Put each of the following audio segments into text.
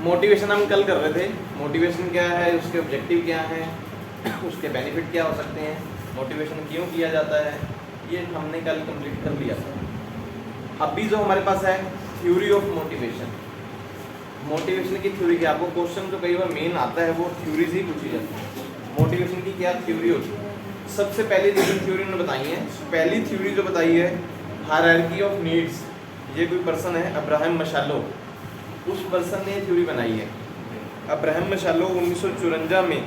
Motivation हम कल कर रहे थे। मोटिवेशन क्या है, उसके ऑब्जेक्टिव क्या हैं, उसके बेनिफिट क्या हो सकते हैं, मोटिवेशन क्यों किया जाता है, ये हमने कल कंप्लीट कर लिया था। अभी जो हमारे पास है थ्योरी ऑफ मोटिवेशन। मोटिवेशन की थ्योरी क्या, आपको क्वेश्चन तो कई बार मेन आता है वो थ्योरी से ही पूछी जाती है। मोटिवेशन की क्या थ्योरी होती है? सबसे पहली जो थ्योरी उन्होंने बताई है, पहली थ्योरी जो बताई है हायरार्की ऑफ नीड्स। ये कोई पर्सन है अब्राहम मशालो, उस पर्सन ने थ्योरी बनाई है। अब्राहम मशालो 1954 में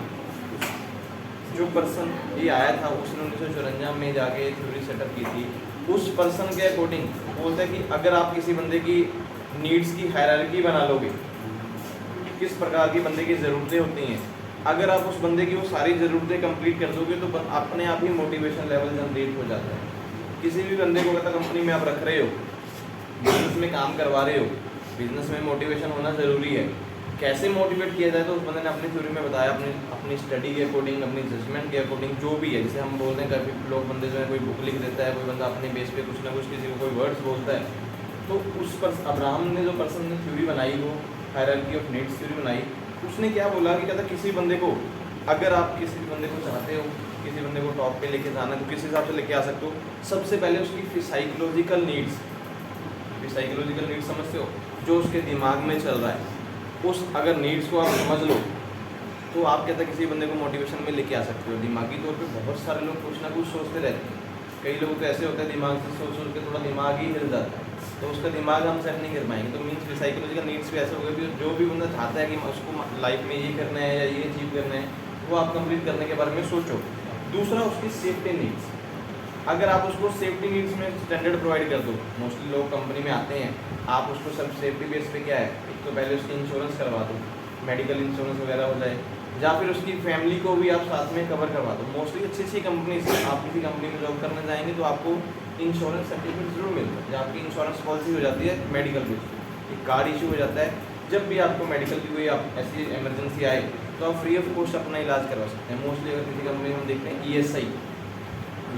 जो पर्सन ये आया था उसने 1954 में जाके थ्योरी सेटअप की थी। उस पर्सन के अकॉर्डिंग बोलता है कि अगर आप किसी बंदे की नीड्स की हायरार्की बना लोगे, किस प्रकार की बंदे की ज़रूरतें होती हैं, अगर आप उस बंदे की वो सारी ज़रूरतें कंप्लीट कर दोगे तो अपने आप ही मोटिवेशन लेवल जनरेट हो जाता है। किसी भी बंदे को कहता कंपनी में आप रख रहे हो, बिजनेस में काम करवा रहे हो, बिजनेस में मोटिवेशन होना ज़रूरी है। कैसे मोटिवेट किया जाए तो उस बंदे ने अपनी थ्योरी में बताया, अपनी स्टडी के अकॉर्डिंग, अपनी जजमेंट के अकॉर्डिंग, जो भी है। जैसे हम बोलते हैं कभी लोग बंदे जो है कोई बुक लिख देता है, कोई बंदा अपने बेस पे कुछ ना कुछ किसी को कोई वर्ड्स बोलता है, तो उस पर अब्राहम ने जो पर्सन ने थ्योरी बनाई, वो हायरार्की ऑफ नीड्स थ्योरी बनाई, उसने क्या बोला कि कहता किसी बंदे को, अगर आप किसी भी बंदे को चाहते हो, किसी बंदे को टॉप पे लेके जाना तो किस हिसाब से लेके आ सकते हो? सबसे पहले उसकी साइकोलॉजिकल नीड्स, साइकोलॉजिकल नीड्स समझते हो, जो उसके दिमाग में चल रहा है, उस अगर नीड्स को आप समझ लो तो आप कहते हैं किसी बंदे को मोटिवेशन में लेके आ सकते हो। दिमागी तौर पे बहुत सारे लोग कुछ ना कुछ सोचते रहते हैं। कई लोग तो ऐसे होते हैं दिमाग से सोच सोच के थोड़ा दिमाग ही हिल जाता है, तो उसका दिमाग हम सेट नहीं कर पाएंगे। तो मीन्स साइकोलॉजिकल नीड्स भी ऐसे हो गए कि जो भी बंदा चाहता है कि उसको लाइफ में ये करना है या ये अचीव करना है, वो आप कंप्लीट करने के बारे में सोचो। दूसरा उसकी सेफ्टी नीड्स, अगर आप उसको सेफ्टी नीड्स में स्टैंडर्ड प्रोवाइड कर दो, मोस्टली लोग कंपनी में आते हैं, आप उसको सब सेफ्टी बेस पे क्या है, एक तो पहले उसकी इंश्योरेंस करवा दो, मेडिकल इंश्योरेंस वगैरह हो जाए, या फिर उसकी फैमिली को भी आप साथ में कवर करवा दो। मोस्टली अच्छी अच्छी कंपनी से आप किसी कंपनी में जॉब करने जाएंगे तो आपको इंश्योरेंस सर्टिफिकेट जरूर मिलता है, जहाँ आपकी इंश्योरेंस पॉलिसी हो जाती है मेडिकल बेस पे, एक कार्ड इशू हो जाता है। जब भी आपको मेडिकल की कोई आप ऐसी इमरजेंसी आए तो आप फ्री ऑफ कॉस्ट अपना इलाज करवा सकते हैं। मोस्टली अगर किसी कंपनी में हम देखते हैं ESI,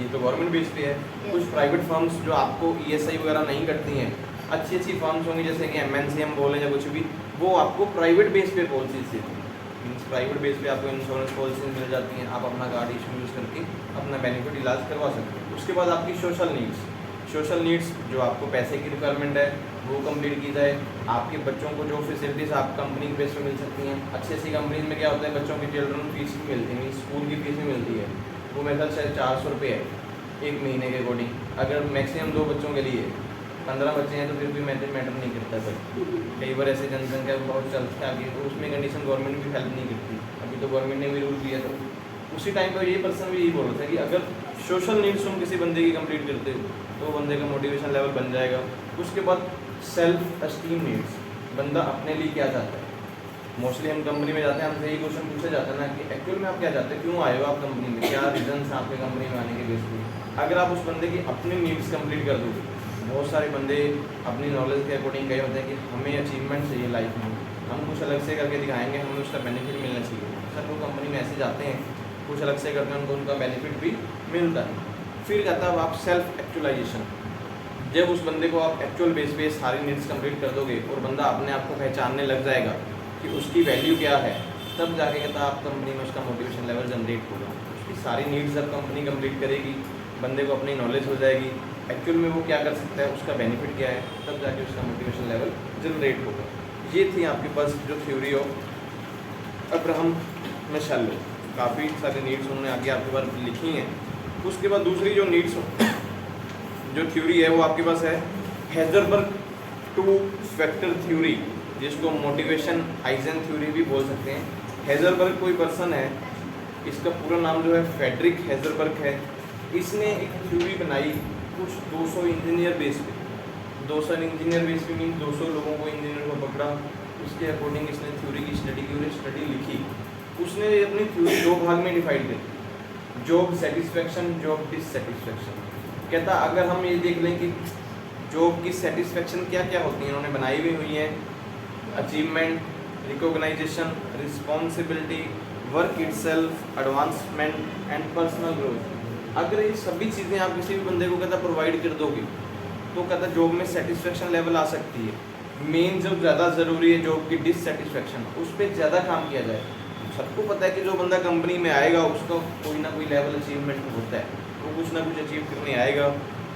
ये तो गवर्नमेंट बेस पे है। कुछ प्राइवेट फर्म्स जो आपको ESI वगैरह नहीं करती हैं, अच्छी अच्छी फर्म्स होंगी जैसे कि MNC हम बोलें या कुछ भी, वो आपको प्राइवेट बेस पे पॉलिसी देती है। मीन्स प्राइवेट बेस पे आपको इंश्योरेंस पॉलिसी मिल जाती हैं, आप अपना कार्ड इशू यूज़ करके अपना बेनिफिट इलाज करवा सकते हैं। उसके बाद आपकी सोशल नीड्स, सोशल नीड्स जो आपको पैसे की रिक्वायरमेंट है वो कंप्लीट की जाए। आपके बच्चों को जो फैसिलिटीज़ आप कंपनी बेस पे मिल सकती हैं, अच्छी अच्छी कंपनीज में क्या होता है बच्चों की चिल्ड्रन फीस भी मिलती है, मीन्स स्कूल की फीस भी मिलती है, वो मेरे ख्याल शायद 400 रुपये है एक महीने के अकॉर्डिंग। अगर मैक्सिमम 2 बच्चों के लिए 15 बच्चे हैं तो फिर भी मैटर नहीं करता सर। कई बार ऐसे जनसंख्या बहुत चलती है आगे, तो उसमें कंडीशन गवर्नमेंट भी हेल्प नहीं करती। अभी तो गवर्नमेंट ने भी रूल किया था, उसी टाइम पर ये पर्सन भी यही बोल रहा था कि अगर सोशल नीड्स तुम किसी बंदे की कंप्लीट करते हो तो बंदे का मोटिवेशन लेवल बन जाएगा। उसके बाद सेल्फ एस्टीम नीड्स, बंदा अपने लिए क्या चाहता है। मोस्टली हम कंपनी में जाते हैं, हमसे यही क्वेश्चन पूछा जाता है ना कि एक्चुअल में आप क्या चाहते हैं, क्यों आए हो आप कंपनी में, क्या रीजन है आपके कंपनी में आने के बेस पे। अगर आप उस बंदे की अपनी नीड्स कंप्लीट कर दोगे, बहुत सारे बंदे अपनी नॉलेज के अकॉर्डिंग कहे होते हैं कि हमें अचीवमेंट चाहिए लाइफ में, हम कुछ अलग से करके दिखाएंगे, हमें उसका बेनिफिट मिलना चाहिए। सर वो कंपनी में ऐसे जाते हैं, कुछ अलग से करते हैं, उनको उनका बेनिफिट भी मिलता है। फिर कहता है आप सेल्फ एक्चुअलाइजेशन, जब उस बंदे को आप एक्चुअल बेस पे सारी नीड्स कंप्लीट कर दोगे और बंदा अपने आप को पहचानने लग जाएगा कि उसकी वैल्यू क्या है, तब जाके कहता आप कंपनी में उसका मोटिवेशन लेवल जनरेट होगा। उसकी सारी नीड्स जब कंपनी कंप्लीट करेगी, बंदे को अपनी नॉलेज हो जाएगी, एक्चुअल में वो क्या कर सकता है, उसका बेनिफिट क्या है, तब जाके उसका मोटिवेशन लेवल जनरेट होगा। ये थी आपके पास जो थ्योरी ऑफ अब्राहम मशालो, काफ़ी सारी नीड्स उन्होंने आगे आपके पास लिखी हैं। उसके बाद दूसरी जो नीड्स जो थ्योरी है वो आपके पास है हेजरबर्ग 2 फैक्टर थ्योरी, जिसको मोटिवेशन हाइजेन थ्योरी भी बोल सकते हैं। हेजरबर्ग कोई पर्सन है, इसका पूरा नाम जो है फ्रेडरिक हेजरबर्ग है। इसने एक थ्योरी बनाई कुछ 200 इंजीनियर बेस पे, 200 इंजीनियर बेस पे मीन 200 लोगों को इंजीनियर को पकड़ा, उसके अकॉर्डिंग इसने थ्योरी की स्टडी की और स्टडी लिखी। उसने अपनी थ्योरी 2 भाग में डिवाइड की, जॉब सेटिस्फेक्शन, जॉब डिससेटिस्फेक्शन। कहता अगर हम ये देख लें कि जॉब की सेटिस्फेक्शन क्या क्या होती है, उन्होंने बनाई भी हुई है, achievement, recognisation, responsibility, work itself, advancement and personal growth. अगर ये सभी चीज़ें आप किसी भी बंदे को कहता प्रोवाइड कर दोगे तो कहता जॉब में सेटिस्फेक्शन लेवल आ सकती है। मेन जो ज़्यादा ज़रूरी है जॉब की डिससेटिस्फेक्शन, उस पर ज़्यादा काम किया जाए। सबको पता है कि जो बंदा कंपनी में आएगा उसको कोई ना कोई लेवल अचीवमेंट होता है, वो कुछ ना कुछ अचीव करने आएगा,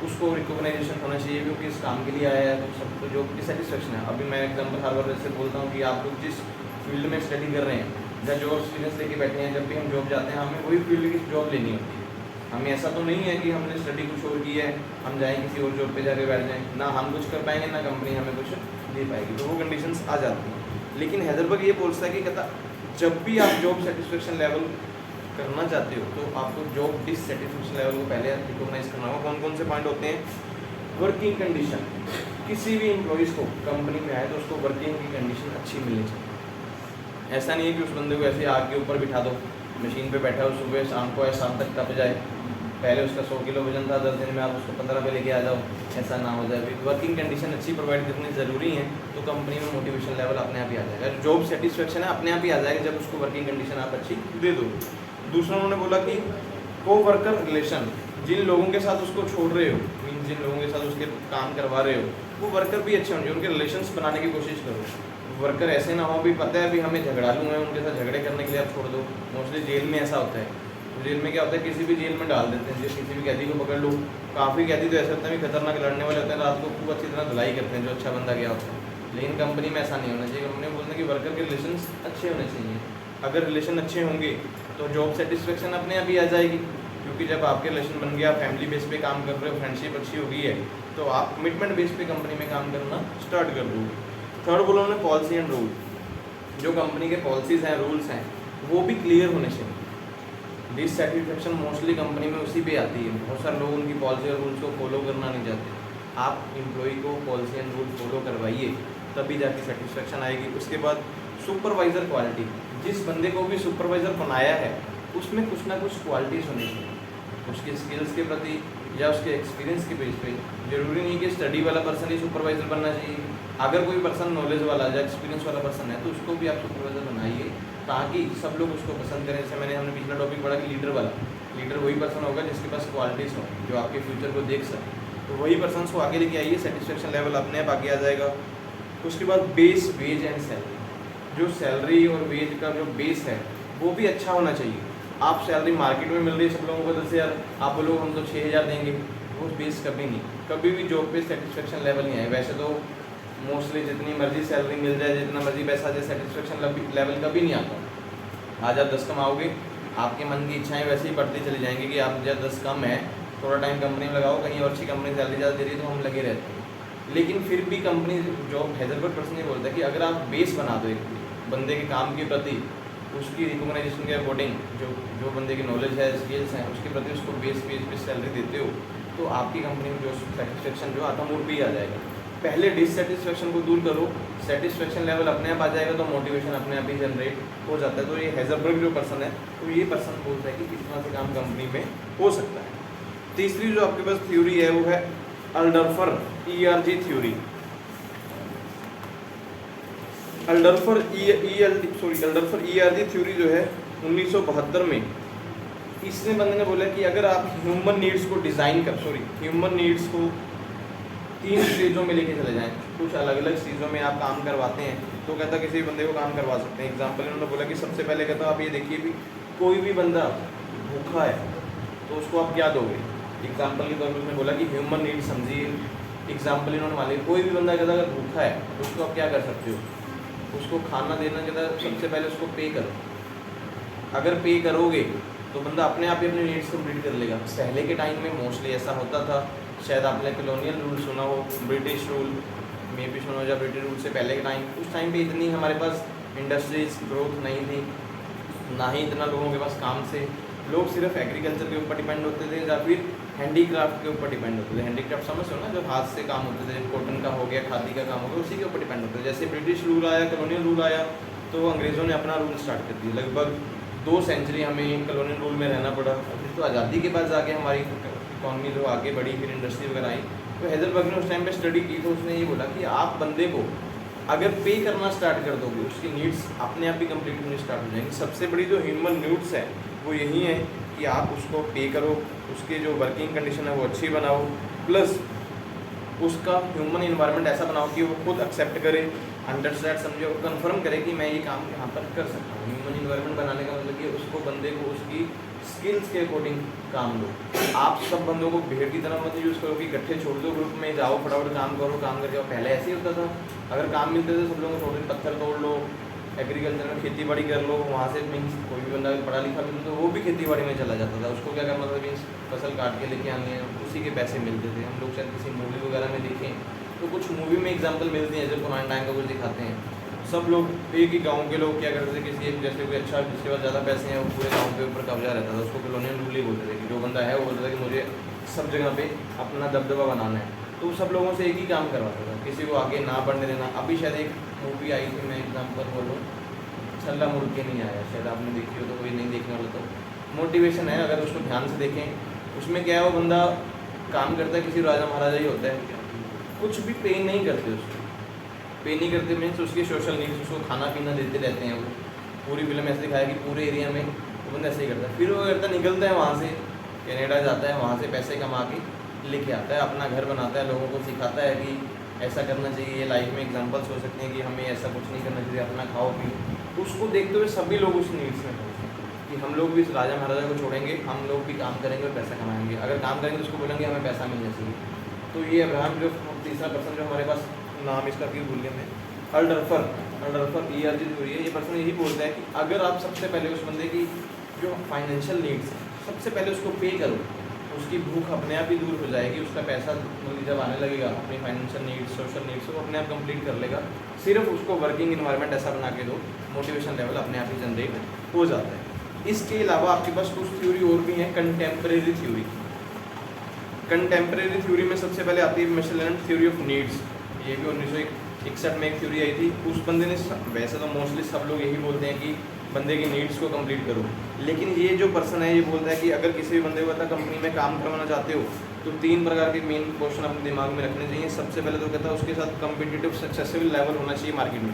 उसको रिकॉग्नाइजेशन होना चाहिए क्योंकि इस काम के लिए आया है। तो सबको जॉब की सेटिस्फेक्शन है। अभी मैं एग्जाम्पल हर बार जैसे बोलता हूँ कि आप लोग जिस फील्ड में स्टडी कर रहे हैं या जो एक्सपीरियंस लेके बैठे हैं, जब भी हम जॉब जाते हैं हमें वही फील्ड की जॉब लेनी होती है। हमें ऐसा तो नहीं है कि हमने स्टडी कुछ और की है हम जाएँ किसी और जॉब पे जाके बैठ जाएँ, ना हम कुछ कर पाएंगे ना कंपनी हमें कुछ दे पाएगी, तो वो कंडीशंस आ जाती हैं। लेकिन हैदरबर्ग ये बोलता है कि कहता जब भी आप जॉब सेटिस्फेक्शन लेवल करना चाहते हो तो आपको जॉब डिससेटिस्फेक्शन लेवल को पहले रिकॉग्नाइज करना होगा। कौन कौन से पॉइंट होते हैं? वर्किंग कंडीशन, किसी भी एम्प्लॉइज़ को कंपनी में आए तो उसको वर्किंग की कंडीशन अच्छी मिलनी चाहिए। ऐसा नहीं है कि उस बंदे को ऐसे आग के ऊपर बिठा दो, मशीन पे बैठा हो, सुबह शाम को या शाम तक तप जाए, पहले उसका 100 किलो वजन था 10 दिन में आप उसको 15 पे लेके आ जाओ, ऐसा ना हो जाए। वर्किंग कंडीशन अच्छी प्रोवाइड करनी ज़रूरी है, तो कंपनी में मोटिवेशन लेवल अपने आप ही आ जाएगा। जॉब सेटिस्फेक्शन है अपने आप ही आ जाएगा जब उसको वर्किंग कंडीशन आप अच्छी दे दो। दूसरा उन्होंने बोला कि को वर्कर रिलेशन, जिन लोगों के साथ उसको छोड़ रहे हो, मीन जिन लोगों के साथ उसके काम करवा रहे हो, वो वर्कर भी अच्छे होंगे, उनके रिलेशंस बनाने की कोशिश करो। वर्कर ऐसे ना हो भी पता है भी हमें झगड़ालू हैं, उनके साथ झगड़े करने के लिए आप छोड़ दो। मोस्टली जेल में ऐसा होता है। जेल में क्या होता है, किसी भी जेल में डाल देते हैं, किसी भी कैदी को पकड़ लो, काफ़ी कैदी तो ऐसे होते हैं भी खतरनाक लड़ने वाले होते हैं, रात को खूब अच्छी तरह धुलाई करते हैं जो अच्छा बंदा गया होता है। लेकिन कंपनी में ऐसा नहीं होना चाहिए। कंपनी में बोलते हैं कि वर्कर के रिलेशंस अच्छे होने चाहिए। अगर रिलेशन अच्छे होंगे तो जॉब सेटिस्फेक्शन अपने आप ही आ जाएगी, क्योंकि जब आपके रिलेशन बन गया, फैमिली बेस पे काम कर रहे हो, फ्रेंडशिप अच्छी हो गई है, तो आप कमिटमेंट बेस पे कंपनी में काम करना स्टार्ट कर दोगे। थर्ड बोला उन्होंने पॉलिसी एंड रूल, जो कंपनी के पॉलिसीज़ हैं, रूल्स हैं, वो भी क्लियर होने चाहिए। डिससेटिस्फेक्शन मोस्टली कंपनी में उसी पे आती है। बहुत सारे लोग उनकी पॉलिसी और रूल्स को फॉलो करना नहीं चाहते। आप एम्प्लॉई को पॉलिसी एंड रूल फॉलो करवाइए, तभी जाके सेटिस्फेक्शन आएगी। उसके बाद सुपरवाइज़र क्वालिटी, जिस बंदे को भी सुपरवाइज़र बनाया है उसमें कुछ ना कुछ क्वालिटीज़ होनी चाहिए, उसके स्किल्स के प्रति या उसके एक्सपीरियंस के बेस पे। जरूरी नहीं कि स्टडी वाला पर्सन ही सुपरवाइज़र बनना चाहिए। अगर कोई पर्सन नॉलेज वाला या एक्सपीरियंस वाला पर्सन है तो उसको भी आप सुपरवाइज़र बनाइए, ताकि सब लोग उसको पसंद करें। जैसे हमने पिछला टॉपिक पढ़ा कि लीडर वाला, लीडर वही पर्सन होगा जिसके पास क्वालिटीज़ हो, जो आपके फ्यूचर को देख सके। तो वही पर्सन को आगे लेके आइए, सेटिस्फेक्शन लेवल अपने आप आगे आ जाएगा। उसके बाद बेस, वेज एंड सैलरी, जो सैलरी और वेज का जो बेस है वो भी अच्छा होना चाहिए। आप सैलरी मार्केट में मिल रही है सब लोगों को 10,000, आप बोलो हम तो 6,000 देंगे, वो बेस कभी नहीं, कभी भी जॉब पे सेटिस्फेक्शन लेवल नहीं आए। वैसे तो मोस्टली जितनी मर्जी सैलरी मिल जाए, जितना मर्जी पैसा जाए, सेटिस्फेक्शन लेवल कभी नहीं आता। आज आप 10 कमाओगे, आपके मन की इच्छाएं वैसे ही बढ़ती चली जाएंगी कि आप जब 10 कम है, थोड़ा टाइम कंपनी में लगाओ, कहीं और अच्छी कंपनी सैलरी ज़्यादा दे रही है तो हम लगे रहते हैं। लेकिन फिर भी कंपनी जॉब हैदरबर्ग पर्सन ये बोलता है कि अगर आप बेस बना दो एक बंदे के काम के प्रति, उसकी रिकॉग्नाइजेशन के अकॉर्डिंग, जो बंदे की नॉलेज है, स्किल्स हैं, उसके प्रति उसको बेस पे सैलरी देते हो, तो आपकी कंपनी में जो सेटिस्फेक्शन जो आता मूड पे ही आ जाएगा। पहले डिससेटिस्फेक्शन को दूर करो, सेटिस्फेक्शन लेवल अपने आप आ जाएगा, तो मोटिवेशन अपने आप ही जनरेट हो जाता है। तो ये हैदरबर्ग जो पर्सन है, तो ये पर्सन बोलता है कि किस तरह से काम कंपनी में हो सकता है। तीसरी जो आपके पास थ्योरी है वो है अल्डर्फर ERG थ्योरी। अल्डर्फर ERG थ्योरी जो है 1972 में, इसने बंदे ने बोला कि अगर आप ह्यूमन नीड्स को ह्यूमन नीड्स को 3 स्टेजों में लेके चले जाएं, कुछ अलग अलग चीज़ों में आप काम करवाते हैं, तो कहता किसी भी बंदे को काम करवा सकते हैं। एग्जाम्पल इन्होंने बोला कि सबसे पहले कहता आप ये देखिए भी कोई भी बंदा भूखा है तो उसको आप क्या दोगे। एग्जाम्पल के तौर पर उसने बोला कि ह्यूमन नीड्स समझिए। एग्जाम्पल इन्होंने माने कोई भी बंदा कहता अगर भूखा है तो उसको आप क्या कर सकते हो, उसको खाना देना कहता सबसे पहले उसको पे करो। अगर पे करोगे तो बंदा अपने आप ही अपनी नीड्स कंप्लीट कर लेगा। पहले के टाइम में मोस्टली ऐसा होता था, शायद आपने कॉलोनियल रूल सुना हो, ब्रिटिश रूल में भी सुना हो, या ब्रिटिश रूल से पहले के टाइम, उस टाइम पे इतनी हमारे पास इंडस्ट्रीज ग्रोथ नहीं थी, ना ही इतना लोगों के पास काम से, लोग सिर्फ एग्रीकल्चर के ऊपर डिपेंड होते थे या फिर हैंडीक्राफ्ट के ऊपर डिपेंड होते थे। हैंडीक्राफ्ट समझते हो ना, जो हाथ से काम होते थे, कॉटन का हो गया, खादी का काम हो गया, उसी के ऊपर डिपेंड होते थे। जैसे ब्रिटिश रूल आया, कॉलोनियल रूल आया, तो अंग्रेज़ों ने अपना रूल स्टार्ट कर दिया। लगभग 2 सेंचुरी हमें कॉलोनियल रूल में रहना पड़ा। फिर तो आज़ादी के बाद जाके हमारी इकॉनमी जो आगे बढ़ी, फिर इंडस्ट्री वगैरह आई। तो हैदरबर्ग ने उस टाइम पे स्टडी की, तो उसने ये बोला कि आप बंदे को अगर पे करना स्टार्ट कर दोगे, उसकी नीड्स अपने आप ही कंप्लीट होनी स्टार्ट हो जाएंगी। सबसे बड़ी जो ह्यूमन नीड्स है वो यही है कि आप उसको पे करो, उसके जो वर्किंग कंडीशन है वो अच्छी बनाओ, प्लस उसका ह्यूमन इन्वायरमेंट ऐसा बनाओ कि वो खुद एक्सेप्ट करे, अंडरस्टैंड समझे और कंफर्म करे कि मैं ये काम यहाँ पर कर सकता हूँ। ह्यूमन इन्वायरमेंट बनाने का मतलब कि उसको बंदे को उसकी स्किल्स के अकॉर्डिंग काम दो। आप सब बंदों को भीड़ की तरह मत यूज़ करो कि इकट्ठे छोड़ दो, ग्रुप में जाओ फटाफट काम करो, काम करके आओ। पहले ऐसे ही होता था, अगर काम मिलते थे सब लोगों को छोड़ दो, पत्थर तोड़ लो, एग्रीकल्चर में खेती बाड़ी कर लो, वहाँ से मीन्स कोई भी बंदा पढ़ा लिखा मिलता तो वो भी खेती बाड़ी में चला जाता था। उसको क्या करना था, मीन्स फसल काट के लेके आनी है, उसी के पैसे मिलते थे। हम लोग शायद किसी मूवी वगैरह में देखें तो कुछ मूवी में एग्जाम्पल मिलती हैं, जब पुराने टाइम का कुछ दिखाते हैं। सब लोग एक ही गांव के लोग क्या करते थे, किसी एक जैसे कोई अच्छा जिसके पास ज़्यादा पैसे हैं वो पूरे गांव के ऊपर कब्जा रहता था, उसको कॉलोनियल रूल ही बोलते थे कि जो बंदा है वो बोलता था कि मुझे सब जगह पे अपना दबदबा बनाना है। तो वो सब लोगों से एक ही काम करवाता था, किसी को आगे ना बढ़ने देना। अभी शायद एक मूवी आई थी, मैं एग्जाम्पल बोलूँ, छल्ला मुड़ के नहीं आया, शायद आपने देखी हो तो कोई नहीं देखने वाला। तो मोटिवेशन है, अगर उसको ध्यान से देखें उसमें क्या है, वो बंदा काम करता है, किसी राजा महाराजा ही होता है, कुछ भी पे नहीं करते उसको, पे नहीं करते मीन्स उसकी सोशल नीड्स, उसको खाना पीना देते रहते हैं। वो पूरी फिल्म ऐसे दिखाया कि पूरे एरिया में वो बंदा ऐसे ही करता है। फिर वो करता निकलता है वहाँ से, कनाडा जाता है, वहाँ से पैसे कमा के लेके आता है, अपना घर बनाता है, लोगों को सिखाता है कि ऐसा करना चाहिए। ये लाइफ में एग्जांपल्स हो सकते हैं कि हमें ऐसा कुछ नहीं करना चाहिए, अपना खाओ पियो। तो उसको देखते हुए सभी लोग उस नीड्स में पहुँचते हैं कि हम लोग भी इस राजा महाराजा को छोड़ेंगे, हम लोग भी काम करेंगे और पैसा कमाएंगे। अगर काम करेंगे तो उसको बोलेंगे हमें पैसा मिलना चाहिए। तो ये अब्राहम जो तीसरा पर्सन जो हमारे पास, नाम इसका क्यों भूल गया मैं, अल्डरफर ERG थ्योरी है। ये पर्सन यही बोलता है कि अगर आप सबसे पहले उस बंदे की जो फाइनेंशियल नीड्स है सबसे पहले उसको पे करो, उसकी भूख अपने आप ही दूर हो जाएगी। उसका पैसा जब आने लगेगा, अपनी फाइनेंशियल नीड्स, सोशल नीड्स को अपने आप कंप्लीट कर लेगा। सिर्फ उसको वर्किंग इन्वायरमेंट ऐसा बना के दो, मोटिवेशन लेवल अपने आप ही जनरेट हो जाता है। इसके अलावा आपके पास कुछ थ्योरी और भी हैं, कंटेम्प्रेरी थ्योरी। कंटेम्प्रेरी थ्योरी में सबसे पहले आती है मिशेलन थ्योरी ऑफ नीड्स। ये भी 1961 में एक थ्योरी आई थी। उस बंदे ने, वैसे तो मोस्टली सब लोग यही बोलते हैं कि बंदे की नीड्स को कंप्लीट करो, लेकिन ये जो पर्सन है ये बोलता है कि अगर किसी भी बंदे को कंपनी में काम करवाना चाहते हो तो 3 प्रकार के मेन क्वेश्चन अपने दिमाग में रखने चाहिए। सबसे पहले तो कहता है उसके साथ कम्पिटिटिव सक्सेसफुल लेवल होना चाहिए मार्केट में।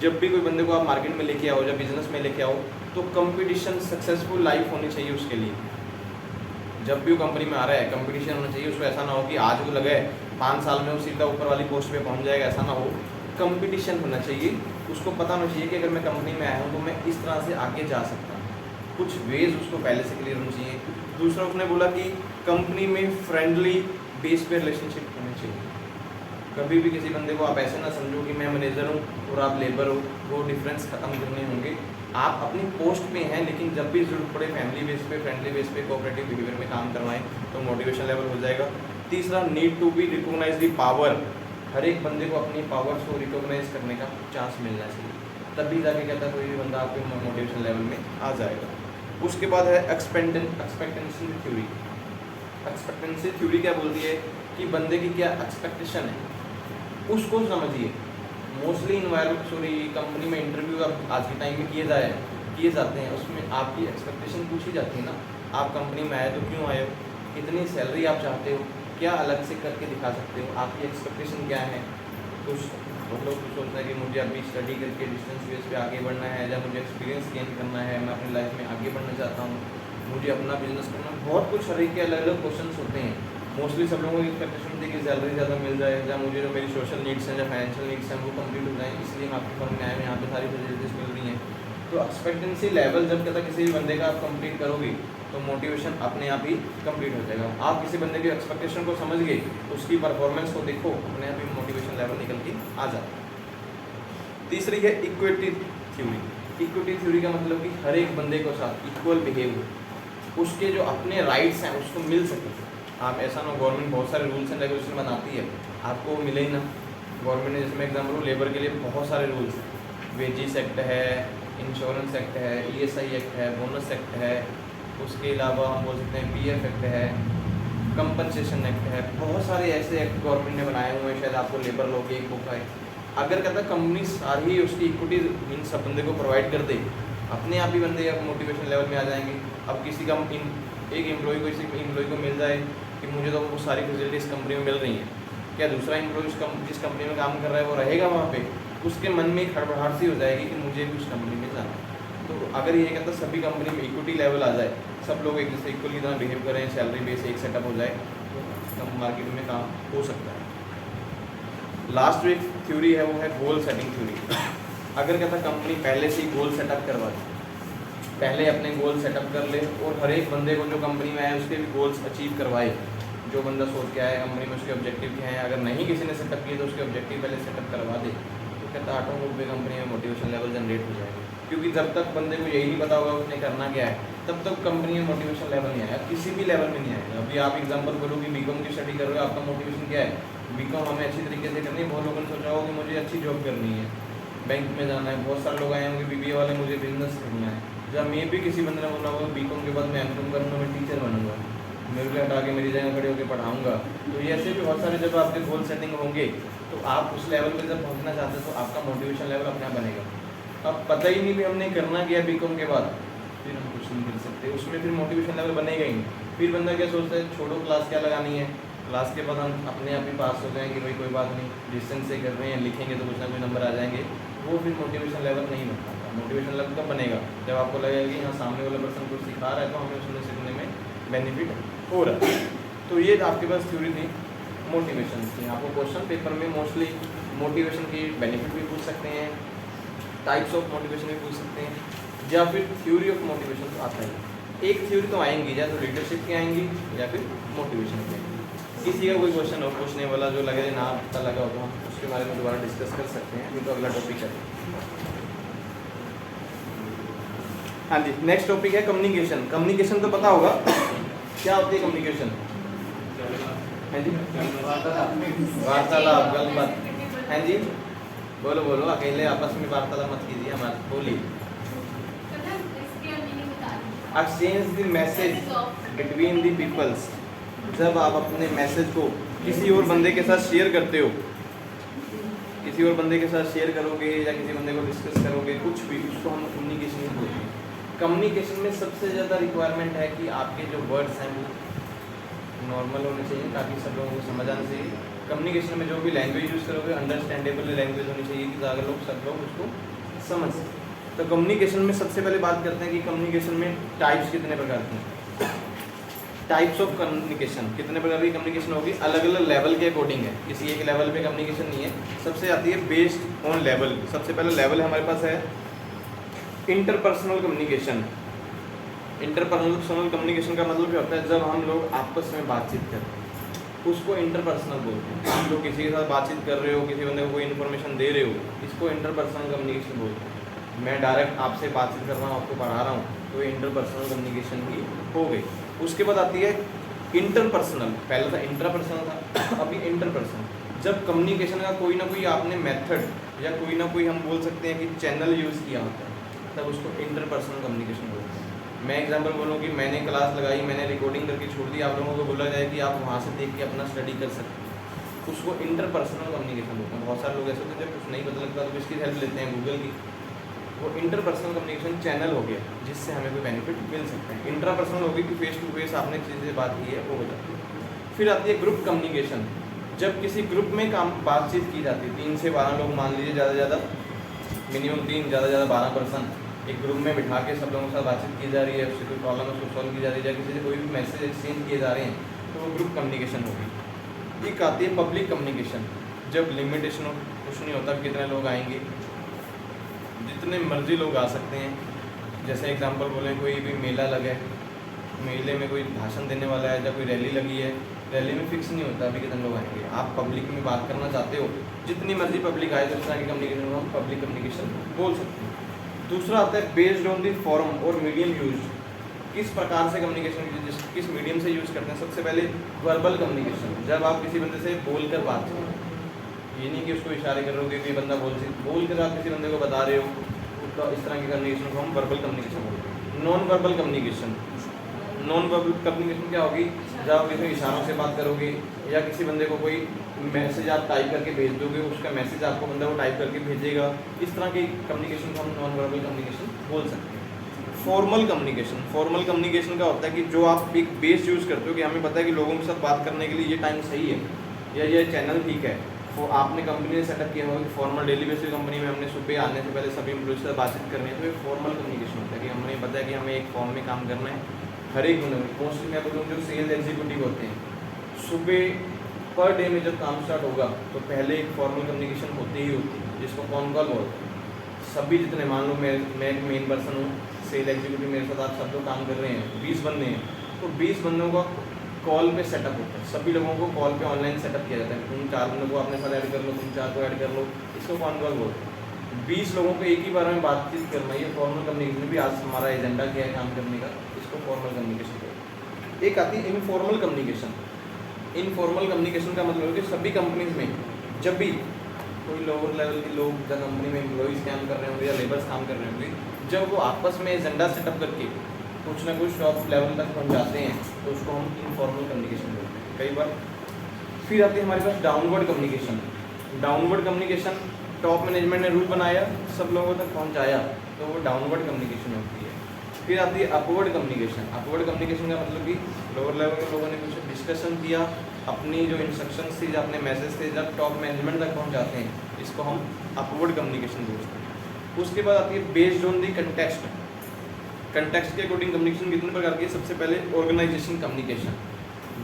जब भी कोई बंदे को आप मार्केट में लेके आओ, जब बिजनेस में लेके आओ, तो कंपटीशन सक्सेसफुल लाइफ होनी चाहिए उसके लिए। जब भी वो कंपनी में आ रहा है कंपटीशन होना चाहिए उसको। ऐसा ना हो कि आज को लगे 5 साल में वो सीधा ऊपर वाली पोस्ट पे पहुंच जाएगा, ऐसा ना हो। कंपटीशन होना चाहिए, उसको पता होना चाहिए कि अगर मैं कंपनी में आया हूँ तो मैं इस तरह से आगे जा सकता हूँ। कुछ वेज उसको पहले से क्लियर होना चाहिए। दूसरा उसने बोला कि कंपनी में फ्रेंडली बेस पे रिलेशनशिप होनी चाहिए। कभी भी किसी बंदे को आप ऐसे ना समझो कि मैं मैनेजर हूँ और आप लेबर हो, वो डिफरेंस खत्म करने होंगे। आप अपनी पोस्ट पे हैं, लेकिन जब भी जरूरत पड़े फैमिली बेस पे, फ्रेंडली बेस पे, कोऑपरेटिव बिहेवियर में काम करवाएं तो मोटिवेशन लेवल हो जाएगा। तीसरा, need to be recognise the power. हर एक बंदे को अपनी पावर्स को रिकॉग्नाइज करने का चांस मिलना चाहिए, तभी जाके कहता कोई भी बंदा आपके मोटिवेशन लेवल में आ जाएगा। उसके बाद है एक्सपेक्टेंसी थ्योरी। एक्सपेक्टेंसी थ्योरी क्या बोलती है कि बंदे की क्या एक्सपेक्टेशन है उसको समझिए। मोस्टली कंपनी में इंटरव्यू अब आज के टाइम में किए जाते हैं, उसमें आपकी एक्सपेक्टेशन पूछी जाती है ना। आप कंपनी में आए तो क्यों आए हो, कितनी सैलरी आप चाहते हो, क्या अलग से करके दिखा सकते हो, आपकी एक्सपेक्टेशन क्या है। कुछ लोग सोचते हैं कि मुझे अभी स्टडी करके डिस्टेंस बेस पे आगे बढ़ना है, या मुझे एक्सपीरियंस गेन करना है, मैं अपनी लाइफ में आगे बढ़ना चाहता हूँ, मुझे अपना बिजनेस करना। बहुत कुछ हर एक के अलग अलग क्वेश्चन होते हैं। मोस्टली सब लोगों की एक्सपेक्टेशन होती है कि सैलरी ज़्यादा मिल जाए, या मुझे जो मेरी सोशल नीड्स हैं या फाइनेंशियल नीड्स हैं वो कंप्लीट हो जाए, इसलिए हम आपके फर्म में आए हैं, यहाँ पे सारी फैसिलिटीज़ मिल रही हैं। तो एक्सपेक्टेंसी लेवल जब कहता किसी भी बंदे का आप कंप्लीट करोगे तो मोटिवेशन अपने आप ही कंप्लीट हो जाएगा। आप किसी बंदे की एक्सपेक्टेशन को समझ गए, उसकी परफॉर्मेंस को देखो, अपने आप ही मोटिवेशन लेवल निकल के आ जाता है। तीसरी है इक्विटी थ्योरी। इक्विटी थ्योरी का मतलब कि हर एक बंदे को साथ इक्वल बिहेव हो, उसके जो अपने राइट्स हैं उसको मिल सके। आप ऐसा ना, गवर्नमेंट बहुत सारे रूल्स एंड रेगुलेशन बनाती है, आपको वो मिले ही ना। गवर्नमेंट ने जिसमें एग्जाम्पल लेबर के लिए बहुत सारे रूल्स हैं, वेजिस एक्ट है, इंश्योरेंस एक्ट है, ESI एक्ट है, बोनस एक्ट है, उसके अलावा हम बोल सकते हैं PF एक्ट है, कंपनसेशन एक्ट है। बहुत सारे ऐसे एक्ट गवर्नमेंट ने बनाए हुए हैं, शायद आपको लेबर लॉ की एक बुक है। अगर कहता कंपनी सारी ही उसकी इक्विटी इन सब बंदे को प्रोवाइड कर दे, अपने आप ही बंदे अब मोटिवेशन लेवल में आ जाएंगे। अब किसी का एक एम्प्लॉय को, इसी एम्प्लॉय को मिल जाए कि मुझे तो वो सारी फैसिलिटीज़ कंपनी में मिल रही हैं, क्या दूसरा एम्प्लॉय जिस कंपनी में काम कर रहा है वो रहेगा वहाँ पे? उसके मन में एक हड़बड़ाहट सी हो जाएगी कि मुझे भी उस कंपनी में जाना है। तो अगर ये कहता सभी कंपनी में इक्विटी लेवल आ जाए, सब लोग एक दूसरे इक्वल की तरह बिहेव करें, सैलरी बेस एक सेटअप हो जाए, तो मार्केट में काम हो सकता है। लास्ट जो एक थ्योरी है वो है गोल सेटिंग थ्योरी। अगर कहता कंपनी पहले से ही गोल सेटअप करवा दे, पहले अपने गोल सेटअप कर ले और हर एक बंदे को जो कंपनी में आए उसके भी गोल्स अचीव करवाए, जो बंदा सोच के आया कंपनी में उसके ऑब्जेक्टिव क्या हैं, अगर नहीं किसी ने सेटअप किए तो उसके ऑब्जेक्टिव पहले सेटअप करवा दे, तो कहता ऑटोमेटिक कंपनी में मोटिवेशन लेवल जनरेट हो जाएगा। क्योंकि जब तक बंदे को यही नहीं पता होगा उसने करना क्या है, तब तक कंपनी में मोटिवेशन लेवल नहीं आएगा, किसी भी लेवल में नहीं आएगा। अभी आप एग्जांपल बोलो कि बीकॉम की स्टडी कर रहे हो, आपका मोटिवेशन क्या है, बीकॉम हमें अच्छी तरीके से करनी है। बहुत लोगों ने सोचा होगा कि मुझे अच्छी जॉब करनी है, बैंक में जाना है, बहुत सारे लोग आए होंगे बीबीए वाले मुझे बिजनेस करना है। जब मैं भी किसी बंदे ने बोला होगा बीकॉम के बाद मैं एमकॉम करूँगा, मैं टीचर बनूंगा, मेरे को हटा के मेरी जगह खड़े होकर पढ़ाऊंगा। तो ये ऐसे भी बहुत सारे जब आपके गोल सेटिंग होंगे तो आप उस लेवल पर जब पहुँचना चाहते हो तो आपका मोटिवेशन लेवल अपने आप बनेगा। अब पता ही नहीं भी हमने करना क्या बीकॉम के बाद, फिर हम कुछ नहीं कर सकते, उसमें फिर मोटिवेशन लेवल बनेगा ही नहीं। फिर बंदा क्या सोचता है, छोड़ो क्लास क्या लगानी है, क्लास के बाद हम अपने आप ही पास हो जाएंगे, भाई कोई बात नहीं, डिस्टेंस से कर रहे हैं, लिखेंगे तो कुछ ना कुछ नंबर आ जाएंगे। वो फिर मोटिवेशन लेवल नहीं बन पाता। मोटिवेशन लेवल कब बनेगा, जब आपको लगेगा कि हाँ सामने वाला पर्सन कुछ सिखा रहा है तो हमें उसमें सीखने में बेनिफिट हो रहा है। तो ये आपके पास थ्योरी थी मोटिवेशन की। आपको क्वेश्चन पेपर में मोस्टली मोटिवेशन की बेनिफिट भी पूछ सकते हैं, टाइप्स ऑफ मोटिवेशन भी पूछ सकते हैं, या फिर थ्योरी ऑफ मोटिवेशन तो आता है। एक थ्योरी तो आएंगी, या तो लीडरशिप की आएंगी या फिर मोटिवेशन की आएंगी। किसी का कोई क्वेश्चन हो पूछने वाला जो लगे ना पता लगा हो तो हम उसके बारे में दोबारा डिस्कस कर सकते हैं। ये तो अगला टॉपिक है। हाँ जी, नेक्स्ट टॉपिक है कम्युनिकेशन। कम्युनिकेशन तो पता होगा क्या होती है कम्युनिकेशन? हाँ जी, वार्तालाप, गलबात। हाँ जी, बोलो बोलो, अकेले आपस में वार्तालाप मत कीजिए, हमारे बोलिए। Exchange the message between the peoples. जब आप अपने मैसेज को किसी और बंदे के साथ शेयर करते हो, किसी और बंदे के साथ शेयर करोगे या किसी बंदे को डिस्कस करोगे कुछ भी, उसको हम कम्युनिकेशन ही बोलते हैं। कम्युनिकेशन में सबसे ज़्यादा रिक्वायरमेंट है कि आपके जो वर्ड्स हैं वो नॉर्मल होने चाहिए ताकि सब लोगों को समझ आना चाहिए। कम्युनिकेशन में जो भी लैंग्वेज यूज़ करोगे अंडरस्टैंडेबल लैंग्वेज होनी चाहिए कि ज़्यादा लोग सब लोग उसको समझ सकें। तो कम्युनिकेशन में सबसे पहले बात करते हैं कि कम्युनिकेशन में टाइप्स कितने प्रकार के हैं। टाइप्स ऑफ कम्युनिकेशन, कितने प्रकार की कम्युनिकेशन होगी, अलग अलग लेवल के अकॉर्डिंग है, किसी एक लेवल पे कम्युनिकेशन नहीं है। सबसे आती है बेस्ड ऑन लेवल। सबसे पहला लेवल हमारे पास है इंटरपर्सनल कम्युनिकेशन। इंटरपर्सनल कम्युनिकेशन का मतलब क्या होता है, जब हम लोग आपस में बातचीत करते हैं उसको इंटरपर्सनल बोलते हैं। हम लोग किसी के साथ बातचीत कर रहे हो, किसी बंदे को कोई इन्फॉर्मेशन दे रहे हो, इसको इंटरपर्सनल कम्युनिकेशन बोलते हैं। मैं डायरेक्ट आपसे बातचीत कर रहा हूँ, आपको पढ़ा रहा हूँ, तो ये इंटरपर्सनल कम्युनिकेशन ही हो गई। उसके बाद आती है इंटरपर्सनल। पहले था इंट्रापर्सनल था, अभी इंटरपर्सनल। जब कम्युनिकेशन का कोई ना कोई आपने मेथड या कोई ना कोई हम बोल सकते हैं कि चैनल यूज़ किया होता है, तब उसको इंटरपर्सनल कम्युनिकेशन बोलते हैं। मैं एग्जांपल बोलूँ कि मैंने क्लास लगाई, मैंने रिकॉर्डिंग करके छोड़ दी, आप लोगों को बोला जाए कि आप वहाँ से देख के अपना स्टडी कर सकते हैं, उसको इंटरपर्सनल कम्युनिकेशन बोलते हैं। बहुत सारे लोग ऐसे होते हैं जब कुछ नहीं पता लगता तो किसकी हेल्प लेते हैं, गूगल की। वो इंटरपर्सनल कम्युनिकेशन चैनल हो गया जिससे हमें कोई बेनिफिट मिल सकता है। इंट्रापर्सनल हो गई कि फेस टू फेस आपने किसी से बात की है, वो हो जाती है। फिर आती है ग्रुप कम्युनिकेशन। जब किसी ग्रुप में बातचीत की जाती है, 3 से 12 लोग मान लीजिए, ज़्यादा से ज़्यादा मिनिमम 3, ज़्यादा से ज़्यादा 12 पर्सन एक ग्रुप में बिठा के सब लोगों के साथ बातचीत की जा रही है, उससे कोई प्रॉब्लम है उसको सॉल्व की जा रही है, या किसी से कोई भी मैसेज एक्सचेंज किए जा रहे हैं, तो वो ग्रुप कम्युनिकेशन होगी। एक आती है पब्लिक कम्युनिकेशन। जब लिमिटेशन हो, कुछ नहीं होता कितने लोग आएंगे, जितने मर्जी लोग आ सकते हैं। जैसे एग्जांपल बोलें, कोई भी मेला लगा है, मेले में कोई भाषण देने वाला है या कोई रैली लगी है, रैली में फिक्स नहीं होता अभी कितने लोग आएंगे। आप पब्लिक में बात करना चाहते हो, जितनी मर्जी पब्लिक आए, तो इस तरह की कम्युनिकेशन को हम पब्लिक कम्युनिकेशन बोल सकते हैं। दूसरा आता है बेस्ड ऑन दी फॉर्म और मीडियम यूज। किस प्रकार से कम्युनिकेशन किस मीडियम से यूज़ करते हैं। सबसे पहले वर्बल कम्युनिकेशन, जब आप किसी बंदे से बोल कर बात करें, ये नहीं कि उसको इशारे कर रहे हो कि बंदा बोल कर आप किसी बंदे को बता रहे हो, तो इस तरह की कम्युनिकेशन को हम वर्बल कम्युनिकेशन बोलते हैं। Non verbal communication, non verbal communication क्या होगी, जब आप किसी इशारों से बात करोगे या किसी बंदे को कोई मैसेज आप टाइप करके भेज दोगे, उसका मैसेज आपको बंदा वो टाइप करके भेजेगा, इस तरह की कम्युनिकेशन को हम नॉन वर्बल कम्युनिकेशन बोल सकते हैं। फॉर्मल कम्युनिकेशन, फॉर्मल कम्युनिकेशन का होता है कि जो आप एक बेस यूज़ करते हो कि हमें पता है कि लोगों के साथ बात करने के लिए ये टाइम सही है या ये चैनल ठीक है। वो आपने कंपनी ने सेटअप किया होगा कि फॉर्मल डेली बेसिस कंपनी में हमने सुबह आने से पहले सभी एम्प्लॉयज से बातचीत करनी है, तो ये फॉर्मल कम्युनिकेशन होता है कि हमें पता है कि हमें एक फॉर्म में काम करना है। हर एक बंदे मोस्टली मैं बोलूँ जो सेल्स एग्जीक्यूटिव होते हैं, सुबह पर डे में जब काम स्टार्ट होगा तो पहले एक फॉर्मल कम्युनिकेशन होती ही होती है, जिसको कॉन कॉल बोलते हैं। सभी जितने, मान लो मैं एक मेन पर्सन हूँ, सेल एग्जीक्यूटिव, मेरे साथ आप सब लोग काम कर रहे हैं, 20 बंदे हैं, तो 20 बंदों का कॉल पे सेटअप होता है। सभी लोगों को कॉल पे ऑनलाइन सेटअप किया जाता है। तुम 4 बंदों को अपने साथ ऐड कर लो, तुम 4 को ऐड कर लो, इसको कॉन कॉल बोलते हैं। 20 लोगों को एक ही बार में बातचीत करना, ये फॉर्मल कम्युनिकेशन। भी आज हमारा एजेंडा क्या है काम करने का, इसको फॉर्मल कम्युनिकेशन बोलते हैं। एक आती है इनफॉर्मल कम्युनिकेशन। इनफॉर्मल कम्युनिकेशन का मतलब है कि सभी कंपनीज में जब भी कोई लोअर लेवल के लोग जब कंपनी में एम्प्लॉइज काम कर रहे होंगे या लेबर्स काम कर रहे होंगे, जब वो आपस में एजेंडा सेटअप करके कुछ ना कुछ टॉप लेवल तक पहुंचाते हैं, तो उसको हम इनफॉर्मल कम्युनिकेशन बोलते हैं कई बार। फिर आती है हमारे पास downward communication. Downward communication, top management ने रूल बनाया, सब लोगों तक पहुँचाया, तो वो डाउनवर्ड कम्युनिकेशन होती है। फिर आती है अपवर्ड कम्युनिकेशन। अपवर्ड कम्युनिकेशन का मतलब कि लोअर लेवल के लोगों ने कुछ डिस्कशन किया, अपनी जो इंस्ट्रक्शंस थी, जो अपने मैसेज थे, जब टॉप मैनेजमेंट तक पहुंचाते हैं, इसको हम अपवर्ड कम्युनिकेशन बोलते हैं। उसके बाद आती है based on the context. Context के अकॉर्डिंग कम्युनिकेशन कितने प्रकार की है? सबसे पहले organisation communication.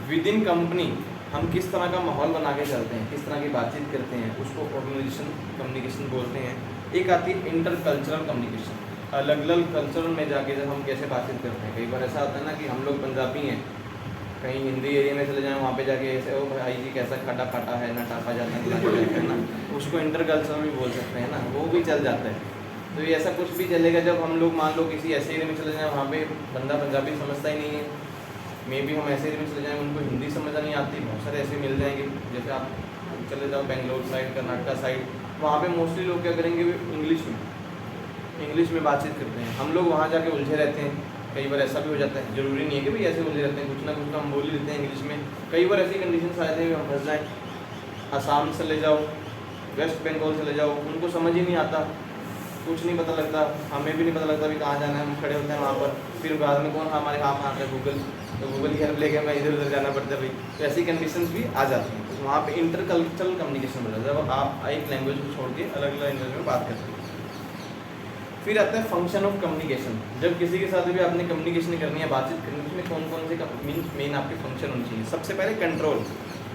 Within company हम किस तरह का माहौल बना के चलते हैं, किस तरह की बातचीत करते हैं, उसको ऑर्गेनाइजेशन कम्युनिकेशन बोलते हैं। एक आती है इंटर कल्चरल कम्युनिकेशन। अलग अलग कल्चर में जाके जब हम कैसे बातचीत करते हैं। कई बार ऐसा होता है ना कि हम लोग पंजाबी हैं, कहीं हिंदी एरिया में चले जाएं, वहाँ पे जाके ऐसे ओ भाई जी कैसा खटा फाटा है ना, टापा जाता है ना, उसको इंटर कल्चर भी बोल सकते हैं ना, वो भी चल जाता है। तो ये ऐसा कुछ भी चलेगा जब हम लोग मान लो किसी ऐसे एरिया में चले जाएँ, वहाँ पे बंदा पंजाबी समझता ही नहीं है, मे भी हम ऐसे एरिया में चले जाएँ उनको हिंदी समझ नहीं आती। बहुत सारे ऐसे मिल जाएंगे, जैसे आप चले जाओ बेंगलोर साइड, कर्नाटका साइड, वहाँ पे मोस्टली लोग क्या करेंगे, इंग्लिश में बातचीत करते हैं। हम लोग वहाँ जाके उलझे रहते हैं। कई बार ऐसा भी हो जाता है, ज़रूरी नहीं है कि भाई ऐसे उलझे रहते हैं, कुछ ना कुछ तो हम बोल ही लेते हैं इंग्लिश में। कई बार ऐसी कंडीशन आ जाती है हम फंस जाएँ। असम चले जाओ, वेस्ट बंगाल चले जाओ, उनको समझ ही नहीं आता, कुछ नहीं पता लगता, हमें भी नहीं पता लगता भी कहाँ जाना है। हम खड़े होते हैं वहाँ पर, फिर बाद में कौन हमारे हाथ में आता है, गूगल, तो गूगल की हेल्प लेके हमें इधर उधर जाना पड़ता है भाई। तो ऐसी कंडीशंस भी आ जाती हैं। तो वहाँ पे इंटर कल्चरल कम्युनिकेशन हो जाता है, जब आप एक लैंग्वेज को छोड़ के अलग अलग लैंग्वेज में बात करते हैं। फिर आता है फंक्शन ऑफ कम्युनिकेशन। जब किसी के साथ भी आपने कम्युनिकेशन करनी है, बातचीत करनी है, उसमें कौन कौन से मेन आपके फंक्शन होने चाहिए। सबसे पहले कंट्रोल।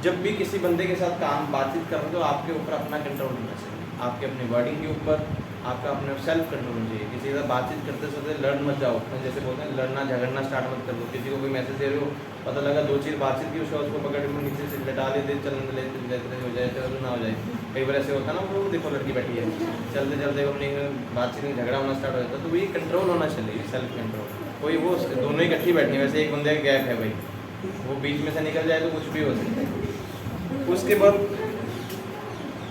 जब भी किसी बंदे के साथ काम बातचीत कर रहे हो तो आपके ऊपर अपना कंट्रोल होना चाहिए, आपके अपने वर्डिंग के ऊपर आपका अपने सेल्फ कंट्रोल होना चाहिए। किसी के साथ बातचीत करते समय लड़ मत जाओ, जैसे बोलते हैं लड़ना झगड़ना स्टार्ट मत कर दो। किसी को कोई मैसेज दे रहे हो, पता लगा 2 चीज़ बातचीत की, उसको पकड़ के नीचे से लटा लेते, चलने हो जाए, चलो ना हो जाए। कई बार ऐसे होता है ना, वो देखो लड़की बैठी है, चलते चलते अपनी बातचीत में झगड़ा होना स्टार्ट हो जाता है। तो ये कंट्रोल होना चाहिए, सेल्फ कंट्रोल। कोई वो दोनों इकट्ठी बैठी है, वैसे एक बंदे का गैप है भाई, वो बीच में से निकल जाए तो कुछ भी हो सकता है। उसके बाद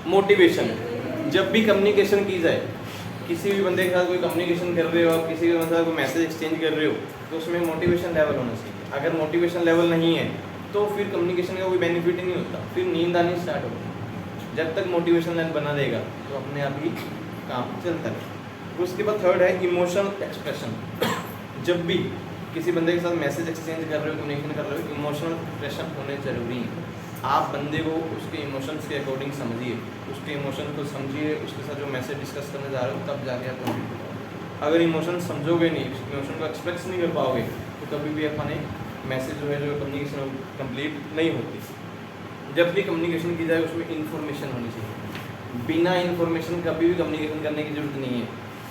मोटिवेशन। जब भी कम्युनिकेशन की जाए, किसी भी बंदे के साथ कोई कम्युनिकेशन कर रहे हो, आप किसी के साथ कोई मैसेज एक्सचेंज कर रहे हो, तो उसमें मोटिवेशन लेवल होना चाहिए। अगर मोटिवेशन लेवल नहीं है तो फिर कम्युनिकेशन का कोई बेनिफिट ही नहीं होता, फिर नींद आनी स्टार्ट होगी। जब तक मोटिवेशन लेवल बना रहेगा तो अपने आप ही काम चलता है। उसके बाद थर्ड है इमोशनल एक्सप्रेशन। जब भी किसी बंदे के साथ मैसेज एक्सचेंज कर रहे हो, कम्युनिकेशन कर रहे हो, इमोशनल एक्सप्रेशन होने जरूरी है। आप बंदे को उसके इमोशंस के अकॉर्डिंग समझिए, उसके इमोशन को समझिए, उसके साथ जो मैसेज डिस्कस करने जा रहे हो तब जाके आप कंप्लीट करोगे। अगर इमोशन समझोगे नहीं, इमोशन को एक्सप्रेस नहीं कर पाओगे, तो कभी भी अपने मैसेज जो है, जो कम्युनिकेशन कंप्लीट नहीं होती। जब भी कम्युनिकेशन की जाए उसमें इन्फॉर्मेशन होनी चाहिए। बिना इन्फॉर्मेशन कभी भी कम्युनिकेशन करने की जरूरत नहीं है।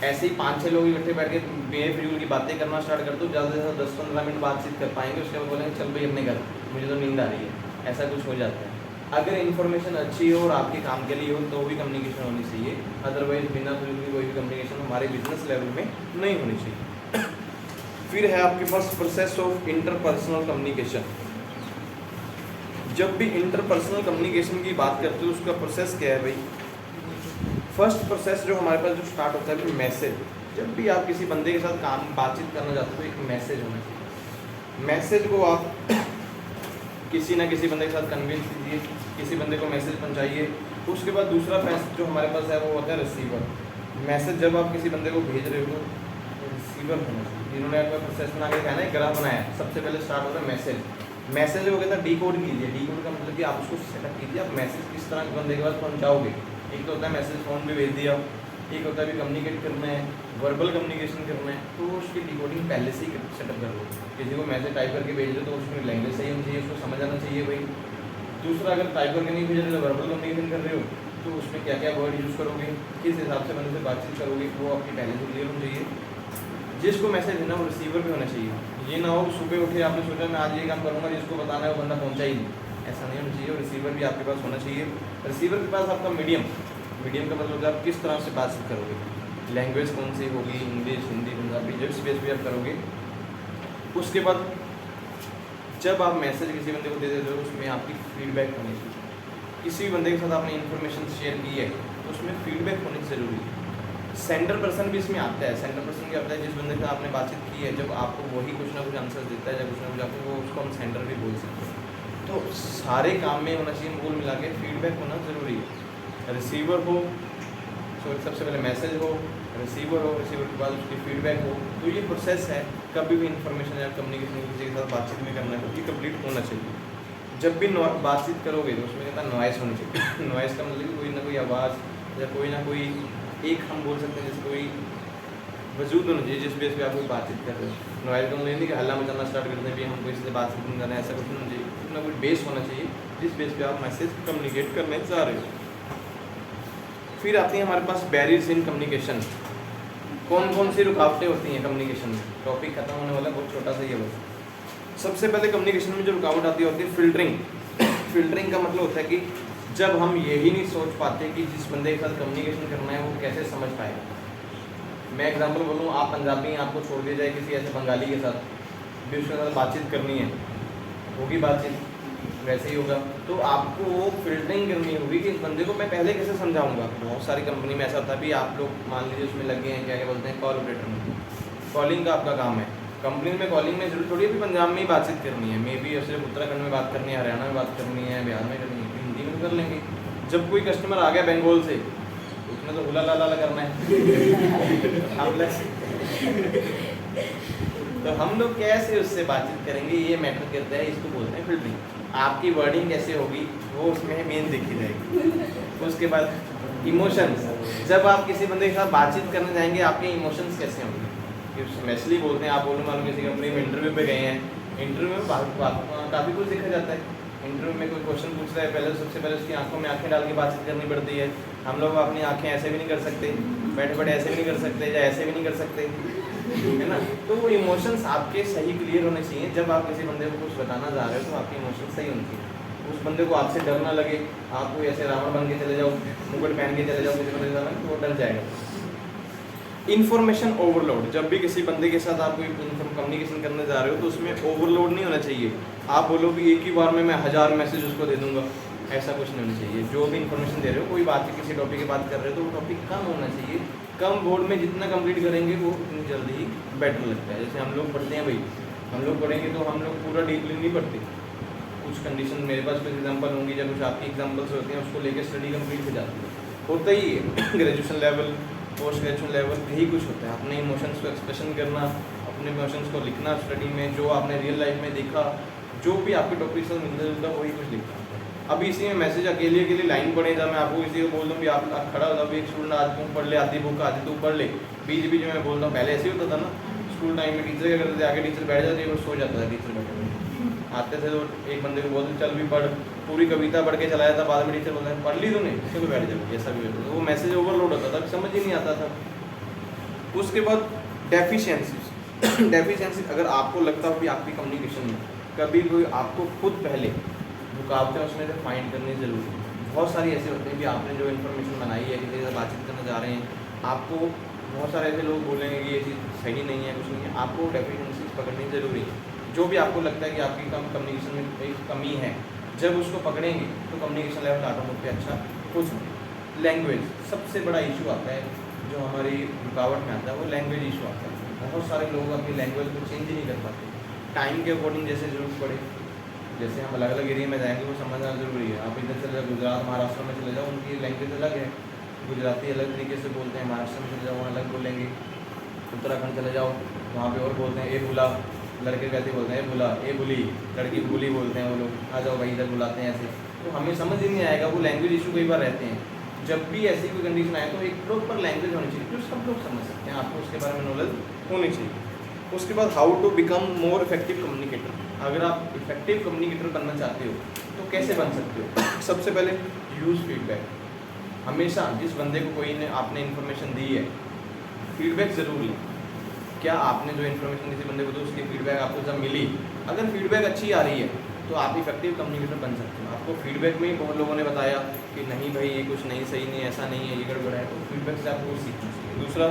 ऐसे ही 5-6 लोग इकट्ठे बैठ के बेफिजूल की बातें करना स्टार्ट कर दो, ज़्यादा से ज़्यादा 10-15 मिनट बातचीत कर पाएंगे, उसके बाद बोलेंगे चल भाई अपने घर, मुझे तो नींद आ रही है। ऐसा कुछ हो जाता है। अगर इन्फॉर्मेशन अच्छी हो और आपके काम के लिए हो तो भी कम्युनिकेशन होनी चाहिए, अदरवाइज बिना फिजूल की कोई भी कम्युनिकेशन हमारे बिजनेस लेवल में नहीं होनी चाहिए। फिर है आपके पास प्रोसेस ऑफ इंटरपर्सनल कम्युनिकेशन। जब भी इंटरपर्सनल कम्युनिकेशन की बात करते हो उसका प्रोसेस क्या है भाई। फर्स्ट प्रोसेस जो हमारे पास जो स्टार्ट होता है मैसेज। जब भी आप किसी बंदे के साथ काम बातचीत करना चाहते हो तो एक मैसेज होना चाहिए। मैसेज को आप किसी ना किसी बंदे के साथ कन्विंस कीजिए, किसी बंदे को मैसेज पहुंचाइए। उसके बाद दूसरा पैसा जो हमारे पास है वो होता है रिसीवर। मैसेज जब आप किसी बंदे को भेज रहे हो तो रिसीवर होना चाहिए। जिन्होंने आपका प्रोसेस बना के कहना है ग्राफ बनाया, सबसे पहले स्टार्ट होता है मैसेज। मैसेज वो कहता है डीकोड कीजिए। डीकोड का मतलब कि आप उसको सेटअप कीजिए, आप मैसेज किस तरह बंदे के पास पहुँचाओगे। एक तो होता है मैसेज फ़ोन पे भेज दिया, एक होता है भी कम्युनिकेट करना है, वर्बल कम्युनिकेशन करना है, तो उसकी डिकोडिंग पहले से ही सेटअप कर लो। किसी को मैसेज टाइप करके भेज दो तो उसमें लैंग्वेज सही होनी चाहिए, उसको समझ आना चाहिए भाई दूसरा, अगर टाइप करके नहीं भेज रहे हो, वर्बल कम्युनिकेशन कर रहे हो, तो उसमें क्या क्या वर्ड यूज़ करोगे, किस हिसाब से बंदे से बातचीत करोगे, वो आपकी पहले से क्लियर होनी चाहिए। जिसको मैसेज देना वो रिसीवर भी होना चाहिए। ये ना हो सुबह उठे आपने सोचा मैं आज ये काम करूँगा, जिसको बताना है वो बंदा पहुँचा ही नहीं, ऐसा नहीं होना चाहिए। और रिसीवर भी आपके पास होना चाहिए। रिसीवर के पास आपका मीडियम का मतलब आप किस तरह से बातचीत करोगे, लैंग्वेज कौन सी होगी, इंग्लिश, हिंदी, पंजाबी, जिस बेस पे आप करोगे। उसके बाद जब आप मैसेज किसी बंदे को दे देते हो, उसमें आपकी फीडबैक होनी चाहिए। किसी भी बंदे के साथ आपने इन्फॉर्मेशन शेयर की है तो उसमें फीडबैक होनी ज़रूरी है। सेंटर पर्सन भी इसमें आता है। सेंटर पर्सन क्या होता है, जिस बंदे से आपने बातचीत की है, जब आपको वही कुछ ना कुछ आंसर देता है, जब कुछ ना कुछ आपको, वो उसको हम सेंटर भी बोल सकते हैं। तो सारे काम में होना चाहिए, कुल मिला के फीडबैक होना ज़रूरी है। रिसीवर हो, सबसे पहले मैसेज हो, रिसीवर हो, रिसीवर के बाद उसकी फीडबैक हो। तो ये प्रोसेस है, कभी भी इंफॉर्मेशन या कम्युनिकेशन किसी के साथ बातचीत में करना है, ये कंप्लीट होना चाहिए। जब भी बातचीत करोगे तो उसमें कहता है नॉइस होनी चाहिए। नॉइस का मतलब कोई ना कोई आवाज़ या कोई ना कोई एक, हम बोल सकते हैं जैसे कोई वजूद होना चाहिए जिस बेस पे आप कोई बातचीत कर रहे हो। नॉइस का मतलब नहीं कि हल्ला मचाना स्टार्ट कर दें भी हम कोई से बातचीत नहीं कर रहे हैं, ऐसा कुछ नहीं होना चाहिए। कुछ ना कोई बेस होना चाहिए जिस बेस पे आप मैसेज कम्युनिकेट करने चाह रहे हो। फिर आती है हमारे पास बैरियर्स इन कम्युनिकेशन। कौन कौन सी रुकावटें होती हैं कम्युनिकेशन में। टॉपिक खत्म होने वाला, बहुत छोटा सा ही है बस। सबसे पहले कम्युनिकेशन में जो रुकावट आती है होती है फिल्टरिंग। फिल्टरिंग का मतलब होता है कि जब हम यही नहीं सोच पाते कि जिस बंदे के साथ कम्युनिकेशन करना है वो कैसे समझ पाएगा। मैं एग्जांपल बोलूँ, आप पंजाबी हैं, आपको छोड़ दिया जाए किसी ऐसे बंगाली के साथ भी, उसके साथ बातचीत करनी है, होगी बातचीत, वैसे ही होगा। तो आपको वो फिल्टरिंग करनी होगी कि इस बंदे को मैं पहले कैसे समझाऊंगा। बहुत सारी कंपनी में ऐसा होता है भी आप लोग मान लीजिए उसमें लग गए हैं, क्या क्या बोलते हैं, कॉल ऑपरेटर में। कॉलिंग का आपका काम है, कंपनी में कॉलिंग में जरूर थोड़ी भी पंजाब में ही बातचीत करनी है, मे बी सिर्फ उत्तराखंड में बात करनी है, हरियाणा में बात करनी है, बिहार में करनी है, हिंदी में कर लेंगे। जब कोई कस्टमर आ गया बंगाल से, उसमें तो हुला लाला करना है। तो हम लोग कैसे उससे बातचीत करेंगे, ये मैटर करता है, इसको बोलते हैं फिल्टरिंग। आपकी वर्डिंग कैसे होगी वो उसमें मेन देखी जाएगी। उसके बाद इमोशंस, जब आप किसी बंदे के साथ बातचीत करने जाएंगे आपके इमोशंस कैसे होंगे। स्पेशली बोलते हैं, आप बोलो मान लो किसी कंपनी में इंटरव्यू पे गए हैं, इंटरव्यू में काफ़ी कुछ देखा जाता है। इंटरव्यू में कोई क्वेश्चन पूछता है, पहले सबसे पहले उसकी आंखों में आंखें डाल के बातचीत करनी पड़ती है। हम लोग अपनी आंखें ऐसे भी नहीं कर सकते, बैठे बैठे ऐसे भी नहीं कर सकते, या ऐसे भी नहीं कर सकते, है ना। तो वो इमोशंस आपके सही क्लियर होने चाहिए। जब आप किसी बंदे को कुछ बताना जा रहे हो तो आपके इमोशंस सही होने चाहिए। उस बंदे को आपसे डर ना लगे, आप कोई ऐसे रावण बन के चले जाओ, मुकुट पहन के चले जाओ किसी बंदे के साथ, तो वो डर जाएगा। इन्फॉर्मेशन ओवरलोड, जब भी किसी बंदे के साथ आप कोई कम्युनिकेशन करने जा रहे हो तो उसमें ओवरलोड नहीं होना चाहिए। आप बोलो कि एक ही बार में मैं 1000 मैसेज उसको दे दूंगा, ऐसा कुछ नहीं होना चाहिए। जो भी इन्फॉर्मेशन दे रहे हो, कोई बात किसी टॉपिक की बात कर रहे हो तो वो टॉपिक कम होना चाहिए। कम बोर्ड में जितना कंप्लीट करेंगे वो उतनी जल्दी ही बेटर लगता है। जैसे हम लोग पढ़ते हैं भाई, हम लोग पढ़ेंगे तो हम लोग पूरा डीपली नहीं पढ़ते। कुछ कंडीशन मेरे पास कुछ एग्जाम्पल होंगी, जब कुछ आपकी एग्जाम्पल्स होते हैं उसको लेकर स्टडी कंप्लीट हो जाती है। होता ही है graduation level, post graduation level, यही कुछ होता है। अपने इमोशंस को एक्सप्रेशन करना, अपने इमोशंस को लिखना स्टडी में, जो आपने रियल लाइफ में देखा, जो भी आपके टॉपिक से मिलता जुलता वही कुछ लिखना। अब इसी में मैसेज अकेले लाइन पढ़े, जब मैं आपको किसी को बोल दूँ कि आप खड़ा हो जाओ, एक स्टूडेंट आज तुम पढ़ ले, आधी बुक आधी तू पढ़ ले, बीच बीच में मैं बोलता हूँ। पहले ऐसे ही होता था ना, स्कूल टाइम में टीचर क्या करते थे, आगे टीचर बैठ जाते थे, वो सो जाता था। टीचर बैठे आते थे तो एक बंदे को बोलते चल भी पढ़, पूरी कविता पढ़ के चलाया था, बाद में टीचर बोलते हैं पढ़ ली तूने, चलो बैठ जाओ, ऐसा भी होता था। वो मैसेज ओवरलोड होता था, समझ ही नहीं आता था। उसके बाद डेफिशिएंसी, अगर आपको लगता हो कि आपकी कम्युनिकेशन में कभी कोई आपको खुद पहले रुकावटें उसमें से फाइंड करनी जरूरी है। बहुत सारी ऐसे होते हैं कि आपने जो इन्फॉर्मेशन बनाई है, किसी से बातचीत करने जा रहे हैं, आपको बहुत सारे ऐसे लोग बोलेंगे कि ये चीज़ सही नहीं है, कुछ नहीं है, आपको डेफिशिएंसी पकड़नी ज़रूरी है। जो भी आपको लगता है कि आपकी कम्युनिकेशन में एक कमी है, जब उसको पकड़ेंगे तो कम्युनिकेशन लेवल ऑटोमेटिक अच्छा हो सकता। लैंग्वेज सबसे बड़ा इशू आता है, जो हमारी रुकावट में आता है, वो लैंग्वेज इशू आता है। बहुत सारे लोग अपनी लैंग्वेज को चेंज ही नहीं कर पाते। टाइम के अकॉर्डिंग जैसे जरूरत पड़े, जैसे हम अलग अलग एरिया में जाएंगे वो समझना ज़रूरी है। आप इधर चले जाओ, गुजरात महाराष्ट्र में चले जाओ, उनकी लैंग्वेज अलग है, गुजराती अलग तरीके से बोलते हैं, महाराष्ट्र में चले जाओ वहाँ अलग बोलेंगे, उत्तराखंड चले जाओ वहाँ पे और बोलते हैं, ए बुला, लड़के कैसे बोलते हैं, ए बुला, ए बुली, लड़की बुली बोलते हैं वो लोग, आ जाओ भाई इधर बुलाते हैं ऐसे। तो हमें समझ ही नहीं आएगा, वो लैंग्वेज इशू कई बार रहते हैं। जब भी ऐसी कोई कंडीशन आए तो एक प्रॉपर लैंग्वेज होनी चाहिए जो सब लोग समझ सकते हैं, आपको उसके बारे में नॉलेज होनी चाहिए। उसके बाद how to become more effective communicator. अगर आप इफेक्टिव कम्युनिकेटर बनना चाहते हो तो कैसे बन सकते हो? सबसे पहले यूज़ फीडबैक। हमेशा जिस बंदे को कोई ने आपने इन्फॉर्मेशन दी है, फीडबैक ज़रूर लें। क्या आपने जो इन्फॉर्मेशन किसी बंदे को दी उसकी फीडबैक आपको जब मिली, अगर फीडबैक अच्छी आ रही है तो आप इफेक्टिव कम्युनिकेटर बन सकते हो। आपको फीडबैक में ही बहुत लोगों ने बताया कि नहीं भाई ये कुछ नहीं, सही नहीं, ऐसा नहीं है, ये गड़बड़ है, तो फीडबैक से आपको सीखना चाहिए। दूसरा,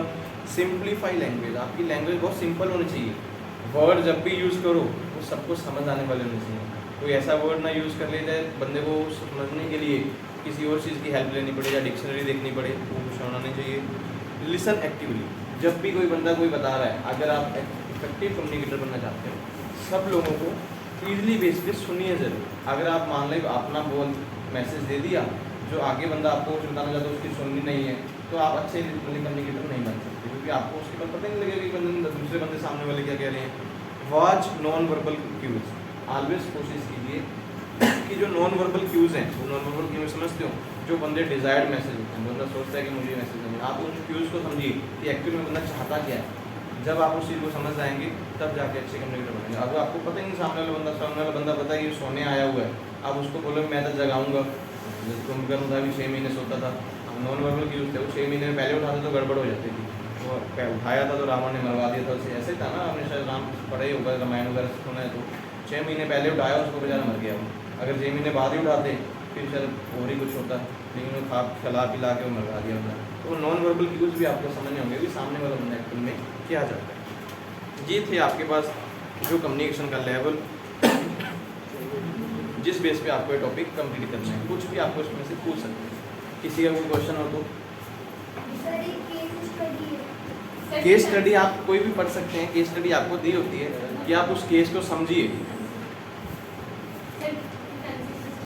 सिंप्लीफाई लैंग्वेज। आपकी लैंग्वेज बहुत सिंपल होनी चाहिए। वर्ड जब भी यूज़ करो वो सबको समझ आने वाले होने चाहिए। कोई ऐसा वर्ड ना यूज़ कर ले जाए बंदे को समझने के लिए किसी और चीज़ की हेल्प लेनी पड़े या डिक्शनरी देखनी पड़े, वो कुछ होना नहीं चाहिए। Listen actively. जब भी कोई बंदा कोई बता रहा है, अगर आप इफेक्टिव कम्युनिकेटर बनना चाहते हो, सब लोगों को ईजली बेस पे सुनिए ज़रूर। अगर आप मान लें अपना बोल मैसेज दे दिया, जो आगे बंदा आपको कुछ बताना चाहता है उसकी सुननी नहीं है, तो आप अच्छे कम्युनिकेटर नहीं बन सकते, क्योंकि आपको उसके बाद पता ही नहीं लगेगा कि बंदे दूसरे बंदे सामने वाले क्या कह रहे हैं। Watch non verbal cues. Always कोशिश कीजिए कि जो नॉन वर्बल क्यूज़ हैं, वो नॉन वर्बल क्यूज़ समझते हो, जो बंदे डिज़ायर्ड मैसेज होते हैं, बंदा सोचता है कि मुझे मैसेज करना, आप उन क्यूज़ को समझिए कि एक्चुअली में बंदा चाहता क्या है। जब आप उस चीज़ को समझ जाएंगे तब जाके अच्छे कम्युनिकेटर बनेंगे। अगर आपको पता ही नहीं सामने वाला बंदा पता है कि सोने आया हुआ है, आप उसको बोलो मैं तो जगाऊंगा, कुंभकर्ण था भी 6 महीने सोता था, नॉन वर्बल क्यूज़ थे, वो 6 महीने में पहले उठाते तो गड़बड़ हो जाती थी, वो उठाया था तो रावण ने मरवा दिया था उसे, ऐसे था ना, आपने शायद राम पढ़े होगा, रामायण वगैरह सुना है, तो 6 महीने पहले उठाया उसको बेचारा मर गया वो। अगर 6 महीने बाद ही उठाते फिर शायद और ही कुछ होता, लेकिन वो खा खिला पिला के वो मरवा दिया था। तो नॉन वर्बल क्यूज़ भी आपको समझने होंगे कि सामने वाला बंदा एक्चुअल में क्या चाहता है। ये थे आपके पास जो कम्युनिकेशन का लेवल, जिस बेस पे आपको ये टॉपिक कंप्लीट करना है। कुछ भी आपको इसमें से पूछ सकते हैं, किसी का कोई क्वेश्चन हो तो। केस स्टडी आप कोई भी पढ़ सकते हैं। केस स्टडी आपको दी होती है कि आप उस केस को समझिए,